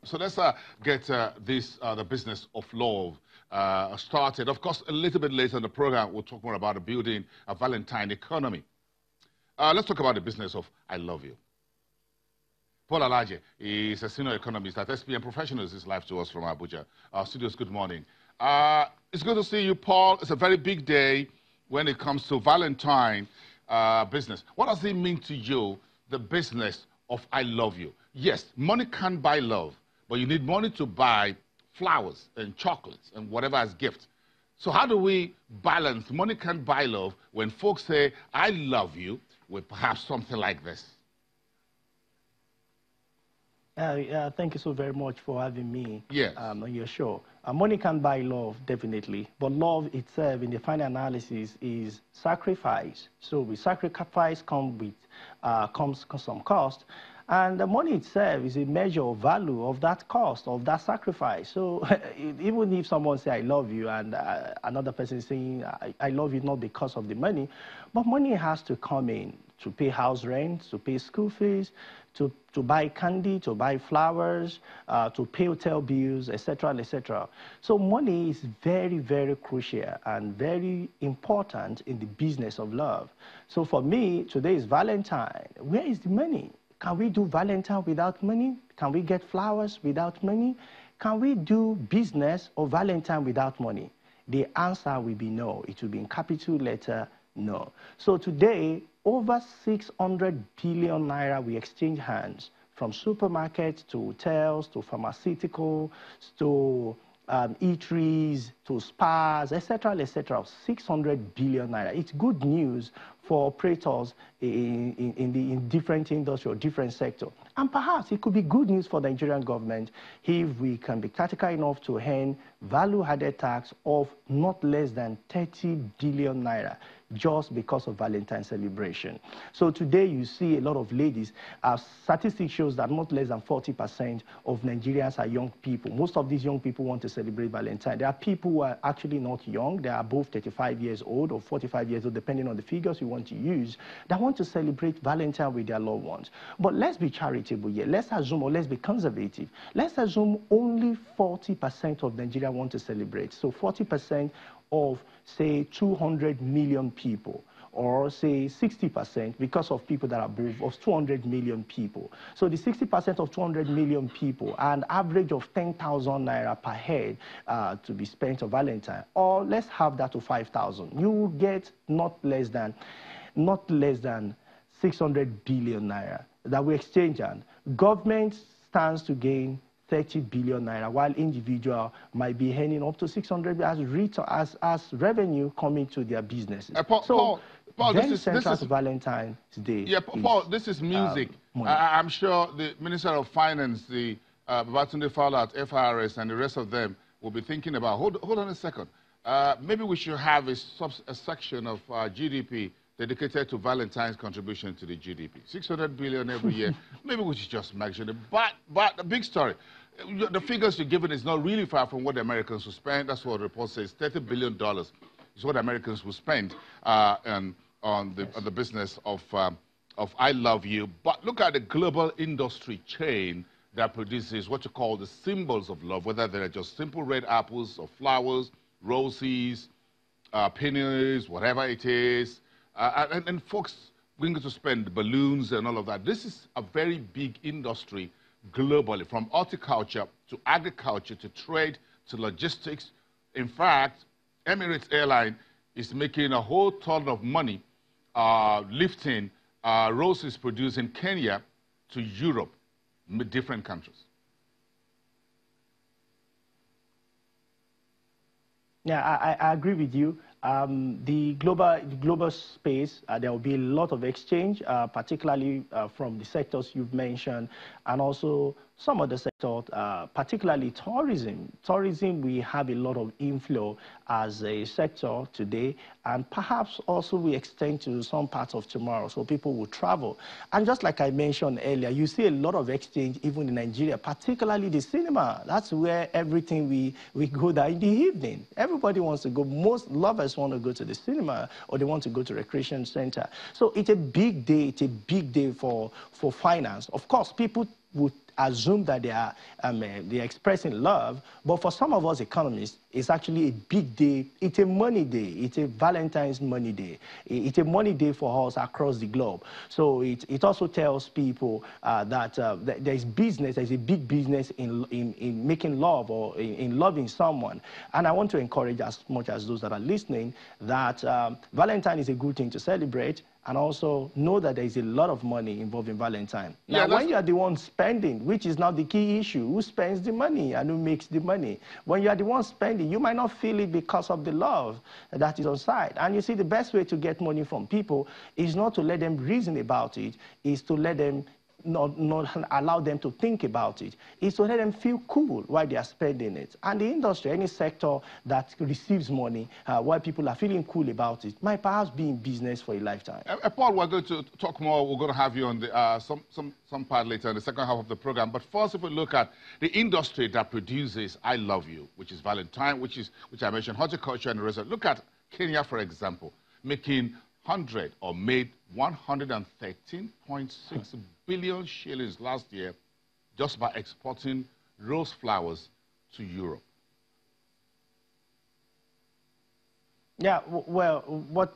So let's get the business of love started. Of course, a little bit later in the program, we'll talk more about the building a Valentine economy. Let's talk about the business of I love you. Paul Alaje is a senior economist at SPM Professionals. Is live to us from Abuja. Studios, good morning. It's good to see you, Paul. It's a very big day when it comes to Valentine business. What does it mean to you, the business of I love you? Yes, money can't buy love, but you need money to buy flowers and chocolates and whatever as gifts. So how do we balance money can't buy love when folks say I love you with perhaps something like this? Thank you so very much for having me on your show. Money can buy love, definitely, but love itself, in the final analysis, is sacrifice. So with sacrifice comes some cost, and the money itself is a measure of value of that cost, of that sacrifice. So even if someone says, I love you, and another person is saying, I love you not because of the money, but money has to come in to pay house rent, to pay school fees, to buy candy, to buy flowers, to pay hotel bills, etc., etc. So money is very, very crucial and very important in the business of love. So for me, today is Valentine. Where is the money? Can we do Valentine without money? Can we get flowers without money? Can we do business of Valentine without money? The answer will be no. It will be in capital letter no. So today, over 600 billion naira we exchange hands, from supermarkets to hotels to pharmaceuticals to eateries to spas, etc., etc. 600 billion naira. It's good news for operators in different industries or different sectors. And perhaps it could be good news for the Nigerian government if we can be practical enough to earn value-added tax of not less than 30 billion naira just because of Valentine celebration. So today you see a lot of ladies. Statistics shows that not less than 40% of Nigerians are young people. Most of these young people want to celebrate Valentine. There are people who are actually not young. They are above 35 years old or 45 years old, depending on the figures you want to use, that want to celebrate Valentine with their loved ones. But let's be charitable here. Let's assume, or let's be conservative. Let's assume only 40% of Nigeria want to celebrate. So 40% of, say, 200 million people, or say 60% because of people that are above of 200 million people. So the 60% of 200 million people, an average of 10,000 naira per head to be spent on Valentine, or let's have that to 5,000. You will get not less than 600 billion naira that we exchange, and government stands to gain 30 billion naira, while individual might be earning up to 600 as revenue coming to their businesses. Paul, this is Valentine's Day. Yeah, Paul, this is music. I'm sure the Minister of Finance, the Babatunde Fowler at FRS, and the rest of them will be thinking about, hold on a second, maybe we should have a section of GDP dedicated to Valentine's contribution to the GDP. 600 billion every year. Maybe we should just mention it. But the big story, the figures you're given is not really far from what the Americans will spend. That's what the report says. $30 billion is what Americans will spend on the business of I Love You. But look at the global industry chain that produces what you call the symbols of love, whether they're just simple red apples or flowers, roses, pennies, whatever it is. And folks going to spend balloons and all of that. This is a very big industry globally, from horticulture to agriculture to trade to logistics. In fact, Emirates Airline is making a whole ton of money lifting roses produced in Kenya to Europe, different countries. Yeah, I agree with you. The global space, there will be a lot of exchange, particularly from the sectors you've mentioned, and also some of the sectors, particularly tourism. Tourism, we have a lot of inflow as a sector today, and perhaps also we extend to some parts of tomorrow, so people will travel. And just like I mentioned earlier, you see a lot of exchange even in Nigeria, particularly the cinema. That's where everything we go there in the evening. Everybody wants to go. Most lovers want to go to the cinema, or they want to go to recreation center. So it's a big day. It's a big day for finance. Of course, people would assume that they're expressing love. But for some of us economists, it's actually a big day. It's a money day. It's a Valentine's money day. It's a money day for us across the globe. So it also tells people that there's business, there's a big business in making love or in loving someone. And I want to encourage as much as those that are listening that Valentine is a good thing to celebrate, and also know that there is a lot of money involved in Valentine. Now, when you are the one spending, which is not the key issue, who spends the money and who makes the money? When you are the one spending, you might not feel it because of the love that is on side. And you see, the best way to get money from people is not to let them reason about it, is to let them not allow them to think about it. It's to let them feel cool while they are spending it. And the industry, any sector that receives money while people are feeling cool about it, might perhaps be in business for a lifetime. Paul, we're going to talk more. We're going to have you on the, some part later in the second half of the program. But first, if we look at the industry that produces I Love You, which is Valentine, which I mentioned, horticulture and the rest. Look at Kenya, for example, making made 113.6 billion shillings last year just by exporting rose flowers to Europe. Yeah, well, what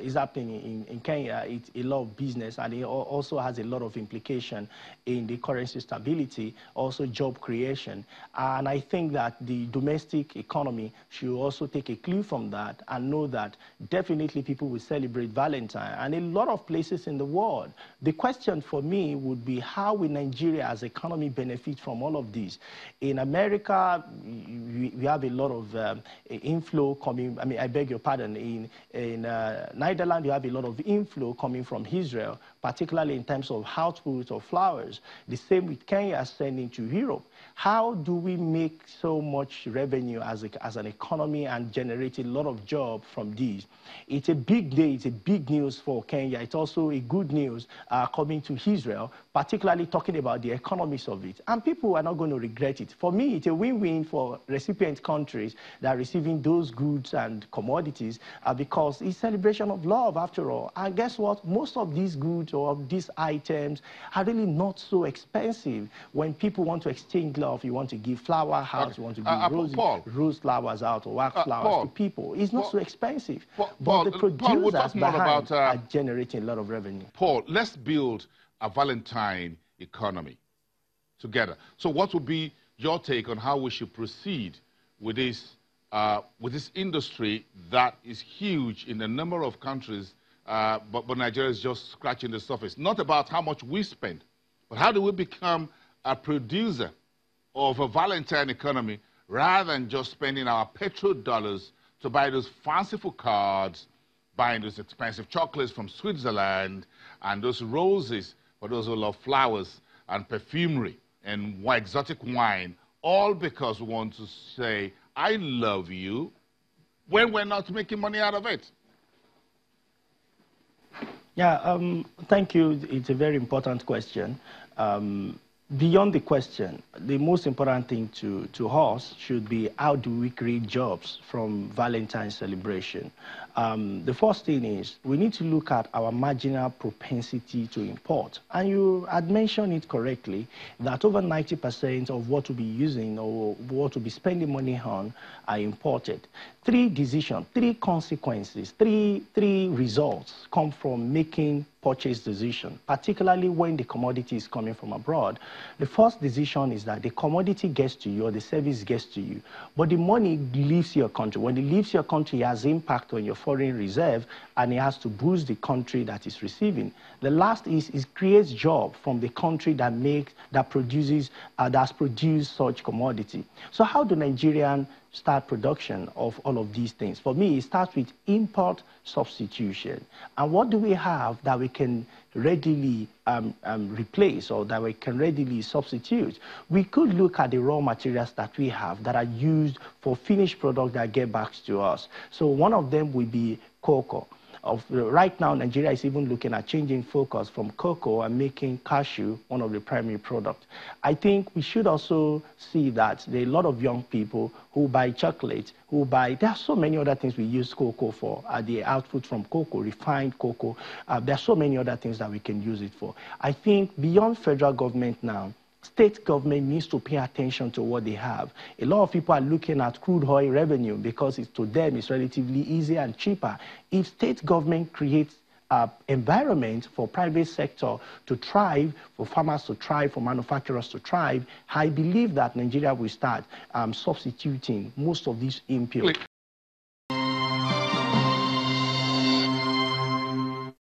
is happening in Kenya, it's a lot of business, and it also has a lot of implication in the currency stability, also job creation. And I think that the domestic economy should also take a clue from that and know that definitely people will celebrate Valentine, and a lot of places in the world. The question for me would be, how will Nigeria as economy benefit from all of this? In America, we have a lot of inflow coming. I mean, I beg your pardon, in Netherlands, you have a lot of inflow coming from Israel, particularly in terms of output of flowers. The same with Kenya sending to Europe. How do we make so much revenue as an economy and generate a lot of jobs from these? It's a big day. It's a big news for Kenya. It's also a good news coming to Israel, particularly talking about the economics of it. And people are not going to regret it. For me, it's a win-win for recipient countries that are receiving those goods and commodities because it's celebration of love after all. And guess what? Most of these goods or these items are really not so expensive. When people want to exchange love, you want to give flower out, you want to give rose flowers out or wax flowers to people. It's not so expensive. But the producers behind are generating a lot of revenue. Paul, let's build a Valentine economy together. So what would be your take on how we should proceed with this industry that is huge in a number of countries, but Nigeria is just scratching the surface? Not about how much we spend, but how do we become a producer of a Valentine economy rather than just spending our petrodollars to buy those fanciful cards, buying those expensive chocolates from Switzerland, and those roses for those who love flowers and perfumery and exotic wine, all because we want to say, I love you, when we're not making money out of it? Yeah, thank you. It's a very important question. Beyond the question, the most important thing to us should be, how do we create jobs from Valentine's celebration? The first thing is we need to look at our marginal propensity to import. And you had mentioned it correctly that over 90% of what we'll be using or what we'll be spending money on are imported. Three decisions, three consequences, three results come from making purchase decision, particularly when the commodity is coming from abroad. The first decision is that the commodity gets to you or the service gets to you, but the money leaves your country. When it leaves your country, it has impact on your foreign reserve, and it has to boost the country that is receiving. The last is it creates job from the country that's produced such commodity. So how do Nigerians start production of all of these things? For me, it starts with import substitution. And what do we have that we can readily replace or that we can readily substitute? We could look at the raw materials that we have that are used for finished product that get back to us. So one of them would be cocoa. Right now, Nigeria is even looking at changing focus from cocoa and making cashew one of the primary products. I think we should also see that there are a lot of young people who buy chocolate, there are so many other things we use cocoa for, the output from cocoa, refined cocoa. There are so many other things that we can use it for. I think beyond federal government now, state government needs to pay attention to what they have. A lot of people are looking at crude oil revenue because to them it's relatively easier and cheaper. If state government creates environment for private sector to thrive, for farmers to thrive, for manufacturers to thrive, I believe that Nigeria will start substituting most of these inputs.